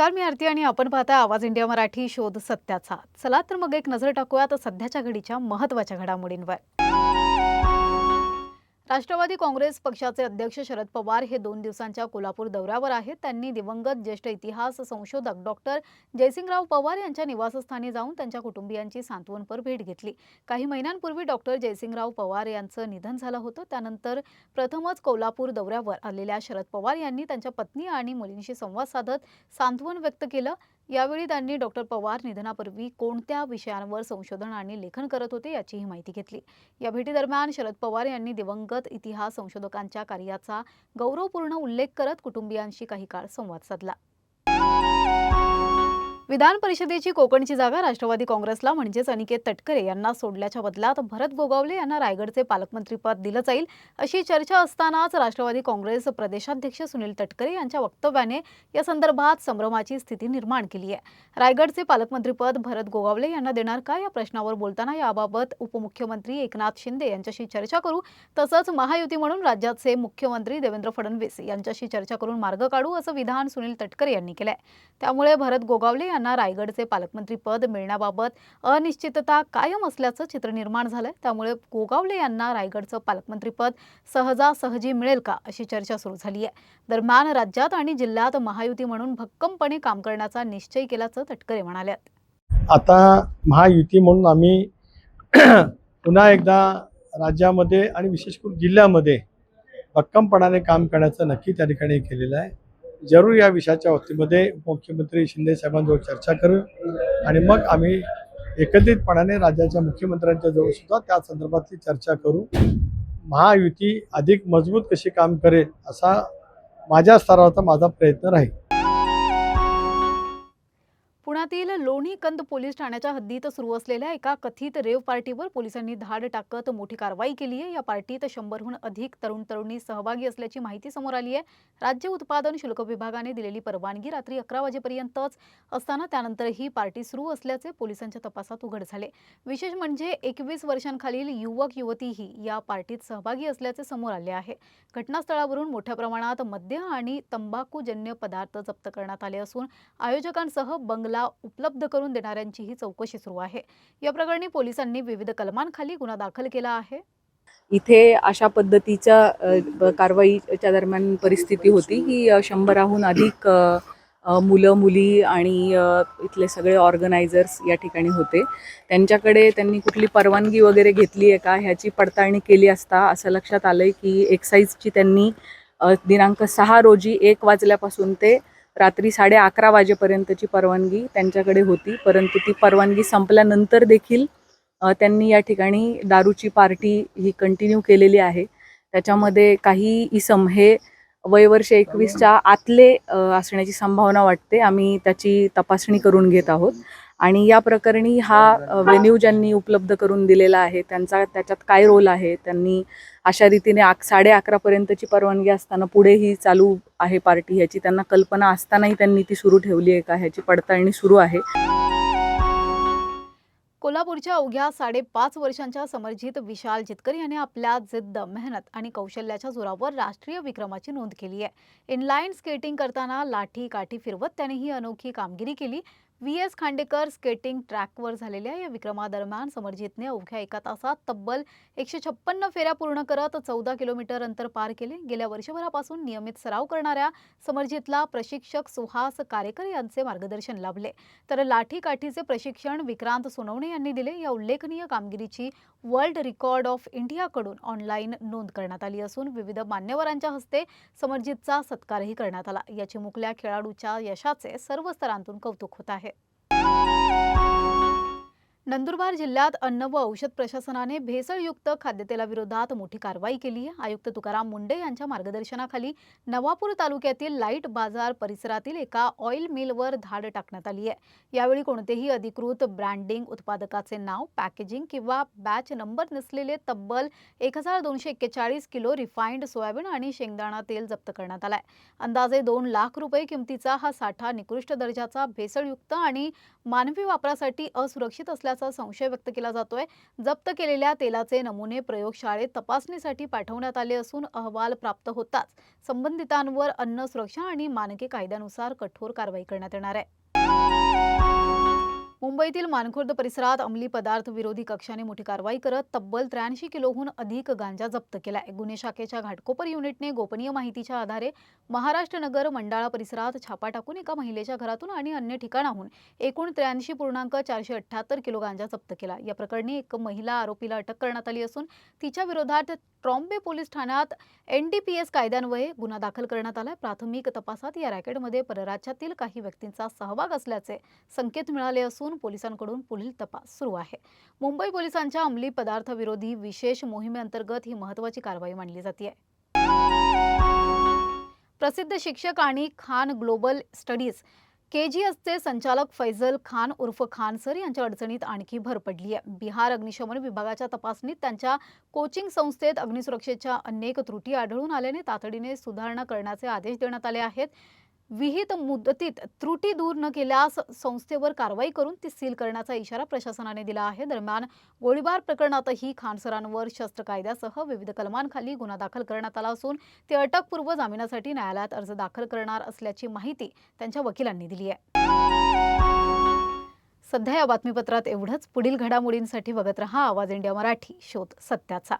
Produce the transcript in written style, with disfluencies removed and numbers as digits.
नमस्कार, मी आरती आणि आपण पाहता आवाज इंडिया मराठी शोध सत्याचा। चला तर मग एक नजर टाकूयात सध्याच्या घडीच्या महत्त्वाच्या घडामोडींवर। राष्ट्रवादी काँग्रेस पक्षाचे अध्यक्ष शरद पवार हे 2 दिवसांच्या कोल्हापूर दौऱ्यावर आहेत। त्यांनी दिवंगत ज्येष्ठ इतिहास संशोधक डॉक्टर जयसिंगराव पवार यांच्या निवासस्थानी जाऊन त्यांच्या कुटुंबियांची सांत्वनपर भेट घेतली। काही महिन्यांपूर्वी डॉक्टर जयसिंगराव पवार यांचं निधन झालं होतं। त्यानंतर प्रथमच कोल्हापूर दौऱ्यावर आलेल्या शरद पवार यांनी त्यांच्या पत्नी आणि मुलींशी संवाद साधत सांत्वन व्यक्त केलं। यावेळी त्यांनी डॉक्टर पवार निधनापूर्वी कोणत्या विषयांवर संशोधन आणि लेखन करत होते याचीही माहिती घेतली। या भेटीदरम्यान शरद पवार यांनी दिवंगत इतिहास संशोधकांच्या कार्याचा गौरवपूर्ण उल्लेख करत कुटुंबियांशी काही काळ संवाद साधला। विधान परिषदेची कोकणची जागा राष्ट्रवादी काँग्रेसला म्हणजेच अनिकेत तटकरे यांना सोडल्याच्या बदल्यात भरत गोगावले यांना रायगडचे पालकमंत्रीपद दिलं जाईल अशी चर्चा असतानाच राष्ट्रवादी काँग्रेस प्रदेशाध्यक्ष सुनील तटकरे यांच्या वक्तव्याने या संदर्भात संभ्रमाची स्थिती निर्माण केली आहे। रायगडचे पालकमंत्रीपद भरत गोगावले यांना देणार का या प्रश्नावर बोलताना याबाबत उपमुख्यमंत्री एकनाथ शिंदे यांच्याशी चर्चा करू, तसंच महायुती म्हणून राज्याचे मुख्यमंत्री देवेंद्र फडणवीस यांच्याशी चर्चा करून मार्ग काढू असं विधान सुनील तटकरे यांनी केलंय। त्यामुळे भरत गोगावले यांना रायगडचे पालकमंत्री पद मिळण्याबाबत अनिश्चितता कायम असल्याचं चित्र निर्माण झालंय। त्यामुळे गोगावले यांना रायगडचं पालकमंत्री पद सहजासहजी मिळेल का अशी चर्चा सुरू झाली आहे। दरम्यान राज्यात आणि जिल्ह्यात महायुती म्हणून भक्कमपणे काम करण्याचा निश्चय केल्याचं तटकरे म्हणाले। आता महायुती म्हणून आम्ही पुन्हा एकदा राज्यामध्ये आणि विशेष करून जिल्ह्यामध्ये भक्कमपणाने काम करण्याचं नक्की त्या ठिकाणी केलेलं आहे। जरूर या विषयाच्या बाबतीमध्ये मुख्यमंत्री शिंदे साहेबांजवळ चर्चा करू आणि मग आम्ही एकत्रितपणाने राज्याच्या मुख्यमंत्र्यांच्या जवळ सुद्धा त्या संदर्भातली चर्चा करू। महायुती अधिक मजबूत कशी काम करेल असा माझ्या स्तरावरचा माझा प्रयत्न राहील। पुण्यातील लोणी कंद पोलीस ठाण्याच्या हद्दीत सुरू असलेल्या एका कथित रेव पार्टीवर पोलिसांनी धाड टाकत मोठी कारवाई केली आहे। या पार्टीत 100हून अधिक तरुण-तरुणी सहभागी असल्याची माहिती समोर आली आहे। राज्य उत्पादन शुल्क विभागाने दिलेली परवानगी रात्री 11 वाजेपर्यंतच असताना त्यानंतर ही पार्टी सुरू असल्याचे पोलिसांच्या तपासात उघड झाले। विशेष म्हणजे 21 वर्षांखालील युवक-युवतीही या पार्टीत सहभागी असल्याचे समोर आले आहे। घटनास्थळावरून मोठ्या प्रमाणात मद्य आणि तंबाखूजन्य पदार्थ जप्त करण्यात आले असून आयोजकांसह बंगला उपलब्ध करून देणाऱ्यांचीही चौकशी सुरू आहे। या प्रकरणी पोलिसांनी विविध कलमांखाली गुन्हा दाखल केला आहे। इथे अशा पद्धतीच्या कारवाईच्या दरम्यान परिस्थिती होती की 100हून अधिक मुलं मुली आणि इथले सगळे ऑर्गनायझर्स या ठिकाणी होते। त्यांच्याकडे त्यांनी कुठली परवानगी वगैरे घेतली आहे का ह्याची पडताळणी केली असता असं लक्षात आलंय की एक्साईजची त्यांनी दिनांक 6 रोजी 1 वाजल्यापासून ते रात्री 11:30 वाजेपर्यंतची परवानगी त्यांच्याकडे होती, परंतु ती परवानगी संपल्यानंतर देखील त्यांनी या ठिकाणी दारूची पार्टी ही कंटिन्यू केलेली आहे। त्याच्यामध्ये काही इसम हे वयवर्ष 21च्या आतले असण्याची संभावना वाटते। आम्ही त्याची तपासणी करून घेत आहोत आणि या प्रकरणी हा व्हेन्यू ज्यांनी उपलब्ध करून दिलेला आहे त्याच्यात काय रोल आहे, त्यांनी अशा रीतीने 11:30 पर्यंतची परवानगी असताना पुढेही चालू आहे पार्टी ह्याची त्यांना कल्पना असतानाही त्यांनी ती सुरू ठेवली आहे का ह्याची पडताळणी सुरू आहे। कोल्हापूरच्या अवघ्या 5.5 वर्षांच्या समर्जित विशाल जितकर याने आपल्या जिद्द, मेहनत आणि कौशल्याच्या जोरावर राष्ट्रीय विक्रमाची नोंद केली आहे। इनलाइन स्केटिंग करताना लाठी काठी फिरवत त्याने ही अनोखी कामगिरी केली। VS खांडेकर स्केटिंग ट्रॅकवर झालेल्या या विक्रमादरम्यान समर्जितने अवघ्या 1 तासात तब्बल 156 फेऱ्या पूर्ण करत 14 किलोमीटर अंतर पार केले। गेल्या वर्षभरापासून नियमित सराव करणाऱ्या समर्जितला प्रशिक्षक सुहास कारेकर यांचे मार्गदर्शन लाभले, तर लाठी काठीचे प्रशिक्षण विक्रांत सोनवणे यांनी दिले। या उल्लेखनीय कामगिरीची वर्ल्ड रेकॉर्ड ऑफ इंडियाकडून ऑनलाईन नोंद करण्यात आली असून विविध मान्यवरांच्या हस्ते समर्जितचा सत्कारही करण्यात आला। या चिमुकल्या खेळाडूच्या यशाचे सर्व स्तरांतून कौतुक होत आहे। नंदुरबार जिल्ह्यात अन्न व औषध प्रशासनाने भेसळयुक्त खाद्यतेलाविरोधात मोठी कारवाई केली आहे। आयुक्त तुकाराम मुंडे यांच्या मार्गदर्शनाखाली नवापूर तालुक्यातील लाईट बाजार परिसरातील एका ऑइल मिलवर धाड टाकण्यात आली आहे। यावेळी कोणतेही अधिकृत ब्रँडिंग, उत्पादकाचे नाव, पॅकेजिंग किंवा बॅच नंबर नसलेले तब्बल 1241 किलो रिफाइंड सोयाबीन आणि शेंगदाणा तेल जप्त करण्यात आलाय। अंदाजे 2 लाख रुपये किमतीचा हा साठा निकृष्ट दर्जाचा भेसळयुक्त आणि मानवी वापरासाठी असुरक्षित असल्याचा संशय व्यक्त केला जातोय. जप्त केलेल्या तेलाचे नमुने प्रयोगशाळेत तपासणीसाठी पाठवण्यात आले असून अहवाल प्राप्त होताच संबंधितांवर अन्न सुरक्षा आणि मानके कायद्यानुसार कठोर कारवाई करण्यात येणार आहे. मुंबईतील मानखुर्द परिसरात अंमली पदार्थ विरोधी कक्षाने मोठी कारवाई करत तब्बल 83 किलोहून अधिक गांजा जप्त केलाय. गुन्हे शाखेच्या घाटकोपर युनिटने गोपनीय माहितीच्या आधारे महाराष्ट्र नगर मंडाळा परिसरात छापा टाकून एका महिलेच्या घरातून आणि अन्य ठिकाणाहून एकूण 83.478 किलो गांजा जप्त केला. या प्रकरणी एक महिला आरोपीला अटक करण्यात आली असून तिच्या विरोधात ट्रॉम्बे पोलीस ठाण्यात NDPS कायद्यान्वये गुन्हा दाखल करण्यात आलाय. प्राथमिक तपासात या रॅकेटमध्ये परराज्यातील काही व्यक्तींचा सहभाग असल्याचे संकेत मिळाले असून पोलिसांकडून पुढील तपास सुरू आहे. मुंबई पोलिसांच्या अंमली पदार्थ विरोधी विशेष मोहिमेअंतर्गत ही महत्त्वाची कारवाई मानली जाते. प्रसिद्ध शिक्षक आणि खान ग्लोबल स्टडीज KGSचे संचालक फैजल खान उर्फ खान सर यांच्या अडचणीत आणखी भर पडली आहे. बिहार अग्निशमन विभागाच्या तपासणीत त्यांच्या कोचिंग संस्थेत अग्निसुरक्षेच्या अनेक त्रुटी आढळून आल्याने तातडीने सुधारणा करण्याचे आदेश देण्यात आले आहेत. विहित मुदतीत त्रुटी दूर न केल्यास संस्थेवर कारवाई करून ती सील करण्याचा इशारा प्रशासनाने दिला आहे. दरम्यान गोळीबार प्रकरणातही खान सरांवर शस्त्र कायद्यासह विविध कलमांखाली गुन्हा दाखल करण्यात आला असून ते अटकपूर्व जामिनासाठी न्यायालयात अर्ज दाखल करणार असल्याची माहिती त्यांच्या वकिलांनी दिली आहे. सध्या या बातमीपत्रात एवढंच. पुढील घडामोडींसाठी बघत रहा आवाज इंडिया मराठी, शोध सत्याचा.